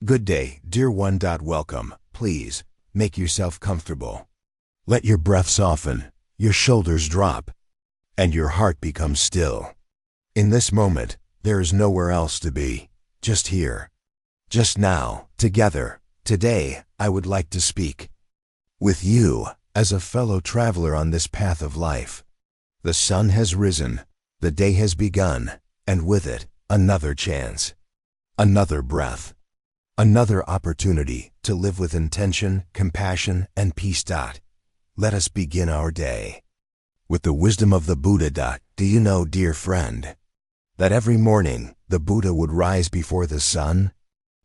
Good day, dear one. Welcome. Please, make yourself comfortable. Let your breath soften, your shoulders drop, and your heart become still. In this moment, there is nowhere else to be, just here. Just now, together. Today, I would like to speak with you as a fellow traveler on this path of life. The sun has risen, the day has begun, and with it, another chance, another breath. Another opportunity to live with intention, compassion, and peace. Let us begin our day with the wisdom of the Buddha. Do you know, dear friend, that every morning the Buddha would rise before the sun?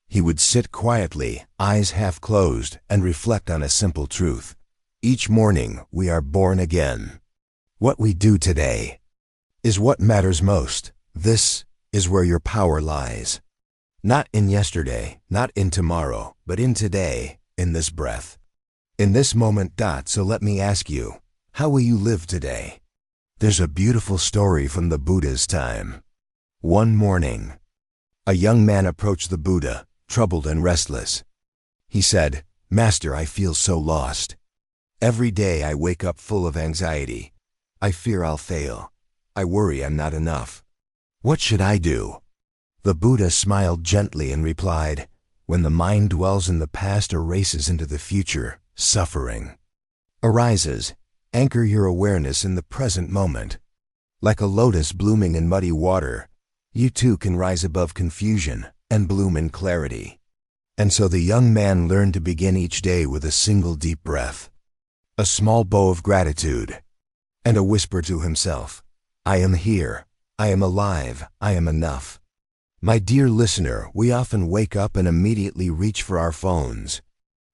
He would sit quietly, eyes half closed, and reflect on a simple truth. Each morning we are born again. What we do today is what matters most. This is where your power lies. Not in yesterday, not in tomorrow, but in today, in this breath, in this moment. So let me ask you, how will you live today? There's a beautiful story from the Buddha's time. One morning, a young man approached the Buddha, troubled and restless. He said, "Master, I feel so lost. Every day I wake up full of anxiety. I fear I'll fail. I worry I'm not enough. What should I do?" The Buddha smiled gently and replied, "When the mind dwells in the past or races into the future, suffering arises. Anchor your awareness in the present moment. Like a lotus blooming in muddy water, you too can rise above confusion and bloom in clarity." And so the young man learned to begin each day with a single deep breath, a small bow of gratitude, and a whisper to himself, "I am here, I am alive, I am enough." My dear listener, we often wake up and immediately reach for our phones,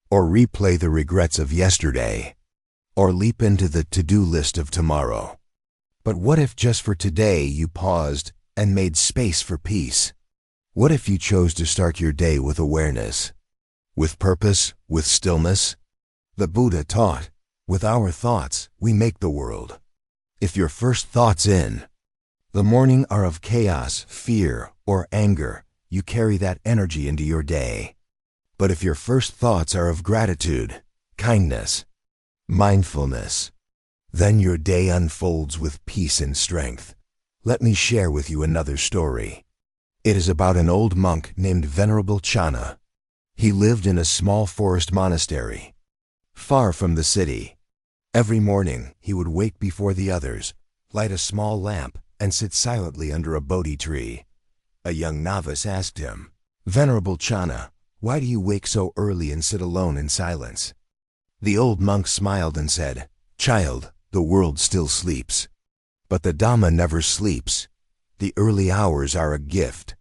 or replay the regrets of yesterday, or leap into the to-do list of tomorrow. But what if just for today you paused and made space for peace? What if you chose to start your day with awareness, with purpose, with stillness? The Buddha taught, with our thoughts, we make the world. If your first thoughts in the morning are of chaos, fear, or anger, you carry that energy into your day. But if your first thoughts are of gratitude, kindness, mindfulness, then your day unfolds with peace and strength. Let me share with you another story. It is about an old monk named Venerable Channa. He lived in a small forest monastery, far from the city. Every morning he would wake before the others, light a small lamp, and sit silently under a Bodhi tree. A young novice asked him, "Venerable Channa, why do you wake so early and sit alone in silence?" The old monk smiled and said, "Child, the world still sleeps. But the Dhamma never sleeps. The early hours are a gift,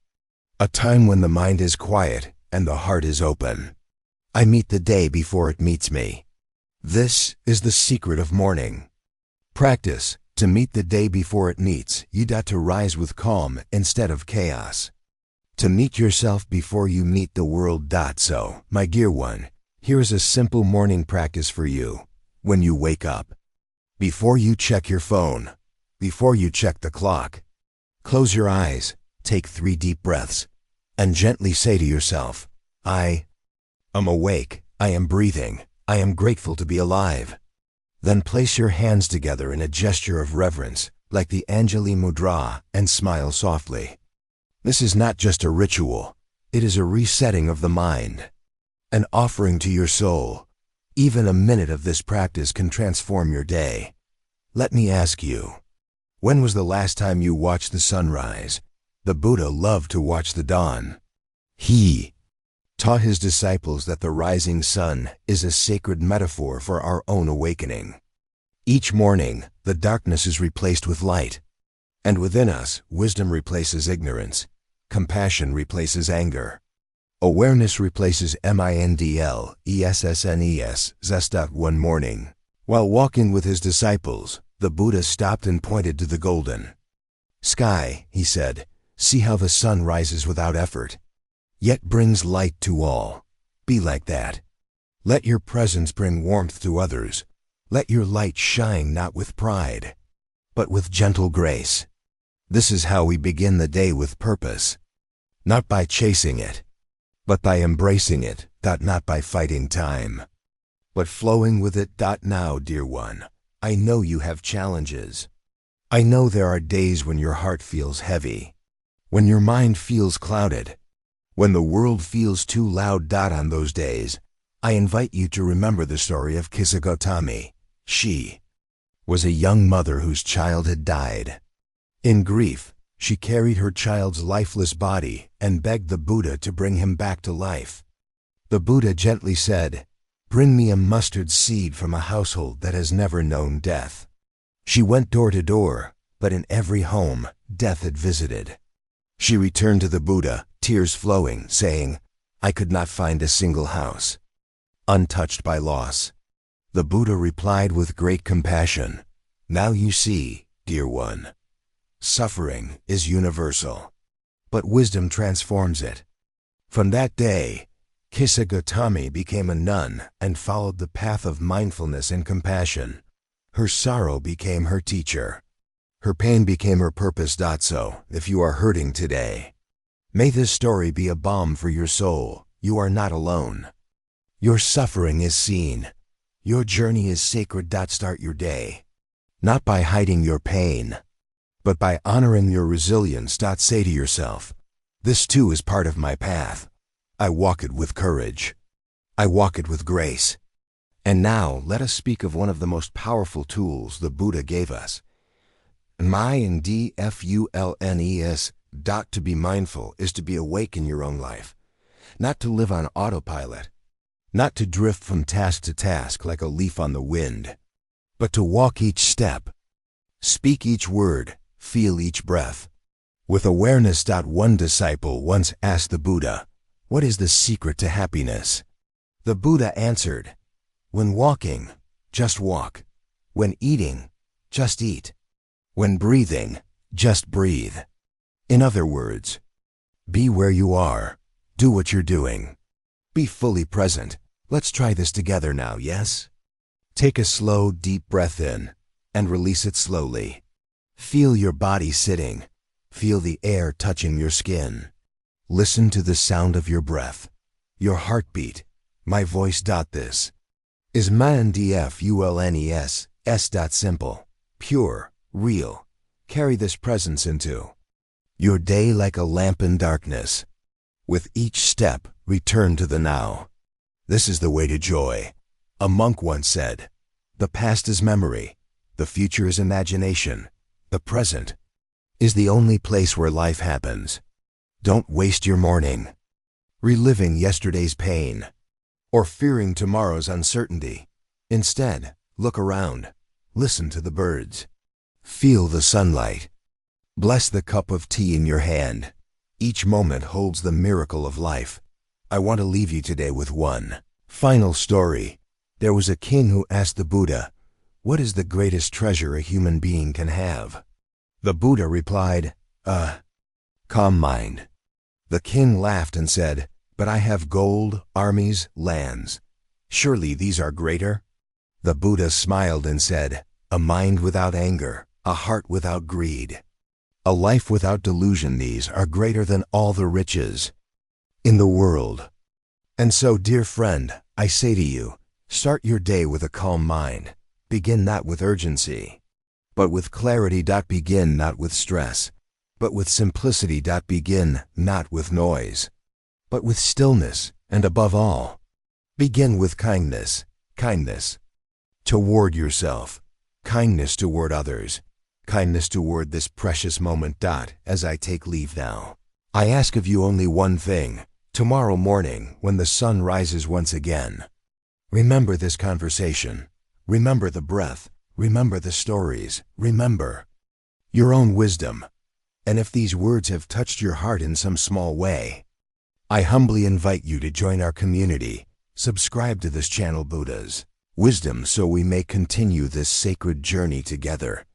a time when the mind is quiet and the heart is open. I meet the day before it meets me. This is the secret of morning. Practice to meet the day before it meets you. To rise with calm instead of chaos. To meet yourself before you meet the world. So, my dear one, here is a simple morning practice for you. When you wake up, before you check your phone, before you check the clock, close your eyes, take 3 deep breaths, and gently say to yourself, I am awake, I am breathing, I am grateful to be alive. Then place your hands together in a gesture of reverence, like the Anjali Mudra, and smile softly. This is not just a ritual, it is a resetting of the mind, an offering to your soul. Even a minute of this practice can transform your day. Let me ask you, when was the last time you watched the sunrise? The Buddha loved to watch the dawn. He taught his disciples that the rising sun is a sacred metaphor for our own awakening. Each morning, the darkness is replaced with light. And within us, wisdom replaces ignorance, compassion replaces anger, awareness replaces mindlessness. Zest. One morning, while walking with his disciples, the Buddha stopped and pointed to the golden sky. He said, "See how the sun rises without effort, yet brings light to all. Be like that. Let your presence bring warmth to others. Let your light shine not with pride, but with gentle grace." This is how we begin the day with purpose, not by chasing it, but by embracing it, not by fighting time, but flowing with it. Now, dear one, I know you have challenges. I know there are days when your heart feels heavy, when your mind feels clouded, when the world feels too loud. On those days, I invite you to remember the story of Kisagotami. She was a young mother whose child had died. In grief, she carried her child's lifeless body and begged the Buddha to bring him back to life. The Buddha gently said, "Bring me a mustard seed from a household that has never known death." She went door to door, but in every home, death had visited. She returned to the Buddha, tears flowing, saying, "I could not find a single house untouched by loss." The Buddha replied with great compassion, "Now you see, dear one, suffering is universal, but wisdom transforms it." From that day, Kisagotami became a nun and followed the path of mindfulness and compassion. Her sorrow became her teacher. Her pain became her purpose. So, if you are hurting today, may this story be a balm for your soul. You are not alone. Your suffering is seen. Your journey is sacred. Start your day, not by hiding your pain, but by honoring your resilience. Say to yourself, "This too is part of my path. I walk it with courage. I walk it with grace." And now let us speak of one of the most powerful tools the Buddha gave us. Mindfulness. To be mindful is to be awake in your own life, not to live on autopilot, not to drift from task to task like a leaf on the wind, but to walk each step, speak each word, feel each breath, with awareness. One disciple once asked the Buddha, "What is the secret to happiness?" The Buddha answered, "When walking, just walk. When eating, just eat. When breathing, just breathe." In other words, be where you are, do what you're doing, be fully present. Let's try this together now, yes? Take a slow, deep breath in and release it slowly. Feel your body sitting. Feel the air touching your skin. Listen to the sound of your breath, your heartbeat, my voice. This is Mindfulness. Simple, pure, real. Carry this presence into your day like a lamp in darkness. With each step, return to the now. This is the way to joy. A monk once said, "The past is memory, the future is imagination, the present is the only place where life happens." Don't waste your morning reliving yesterday's pain or fearing tomorrow's uncertainty. Instead, look around, listen to the birds, feel the sunlight, bless the cup of tea in your hand. Each moment holds the miracle of life. I want to leave you today with one final story. There was a king who asked the Buddha, "What is the greatest treasure a human being can have?" The Buddha replied, calm mind." The king laughed and said, "But I have gold, armies, lands. Surely these are greater?" The Buddha smiled and said, "A mind without anger, a heart without greed, a life without delusion, these are greater than all the riches in the world." And so, dear friend, I say to you, start your day with a calm mind. Begin not with urgency, but with clarity. Begin not with stress, but with simplicity. Begin not with noise, but with stillness. And above all, begin with kindness. Kindness toward yourself, kindness toward others, kindness toward this precious moment. As I take leave now, I ask of you only one thing. Tomorrow morning, when the sun rises once again, remember this conversation. Remember the breath. Remember the stories. Remember your own wisdom. And if these words have touched your heart in some small way, I humbly invite you to join our community. Subscribe to this channel, Buddha's Wisdom, so we may continue this sacred journey together.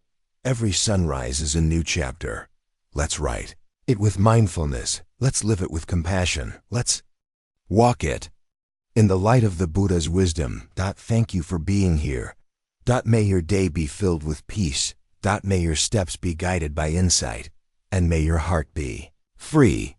Every sunrise is a new chapter. Let's write it with mindfulness. Let's live it with compassion. Let's walk it in the light of the Buddha's wisdom. Thank you for being here. May your day be filled with peace. May your steps be guided by insight. And may your heart be free